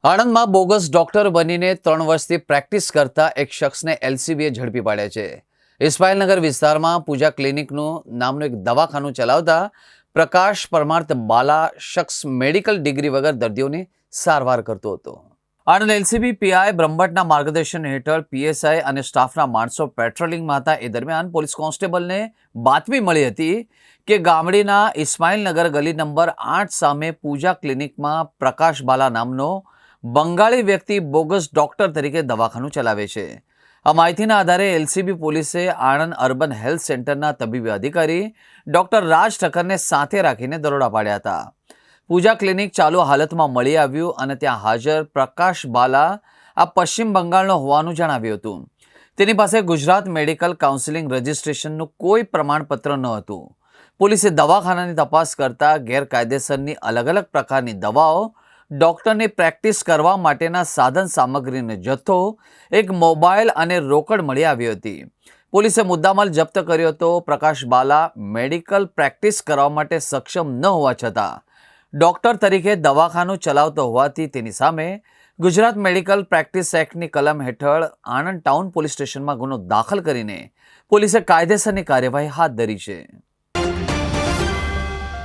આણંદમાં bogus doctor બનીને 3 વર્ષથી પ્રેક્ટિસ કરતા એક શખ્સને એલસીબીએ ઝડપી પાડ્યા છે. ઇસ્માઇલનગર વિસ્તારમાં પૂજા ક્લિનિકનું નામનું એક દવાખાનું ચલાવતા પ્રકાશ પરમાર્થ બાલા શખ્સ મેડિકલ ડિગ્રી વગર દર્દીઓની સારવાર કરતો હતો. આણંદ એલસીબી પીઆઈ બ્રહ્મભટ્ટના માર્ગદર્શન હેઠળ પીએસઆઈ અને સ્ટાફના માણસો પેટ્રોલિંગમાં હતા. એ દરમિયાન પોલીસ કોન્સ્ટેબલને બાતમી મળી હતી કે ગામડીના ઇસ્માઇલનગર ગલી નંબર 8 સામે પૂજા ક્લિનિકમાં પ્રકાશ બાલા નામનો બંગાળી વ્યક્તિ બોગસ ડોક્ટર તરીકે દવાખાનું ચલાવે છે. આ માહિતીના આધારે એલસીબી પોલીસે આણંદ અર્બન હેલ્થ સેન્ટરના તબીબી અધિકારી ડોક્ટર રાજ ઠક્કરને સાથે રાખીને દરોડા પાડ્યા હતા. પૂજા ક્લિનિક ચાલુ હાલતમાં મળી આવ્યું અને ત્યાં હાજર પ્રકાશ બાલા આ પશ્ચિમ બંગાળનો હોવાનું જણાવ્યું હતું. તેની પાસે ગુજરાત મેડિકલ કાઉન્સિલિંગ રજિસ્ટ્રેશનનું કોઈ પ્રમાણપત્ર ન હતું. પોલીસે દવાખાનાની તપાસ કરતા ગેરકાયદેસરની અલગ અલગ પ્રકારની દવાઓ, ડોક્ટરની પ્રેક્ટિસ કરવા માટેના સાધન સામગ્રીનો જથ્થો, એક મોબાઈલ અને રોકડ મળી આવી હતી. પોલીસે મુદ્દામાલ જપ્ત કર્યો હતો. પ્રકાશ બાલા મેડિકલ પ્રેક્ટિસ કરવા માટે સક્ષમ ન હોવા છતાં ડોક્ટર તરીકે દવાખાનું ચલાવતો હોવાથી તેની સામે ગુજરાત મેડિકલ પ્રેક્ટિસ એક્ટની કલમ હેઠળ આણંદ ટાઉન પોલીસ સ્ટેશનમાં ગુનો દાખલ કરીને પોલીસે કાયદેસરની કાર્યવાહી હાથ ધરી છે.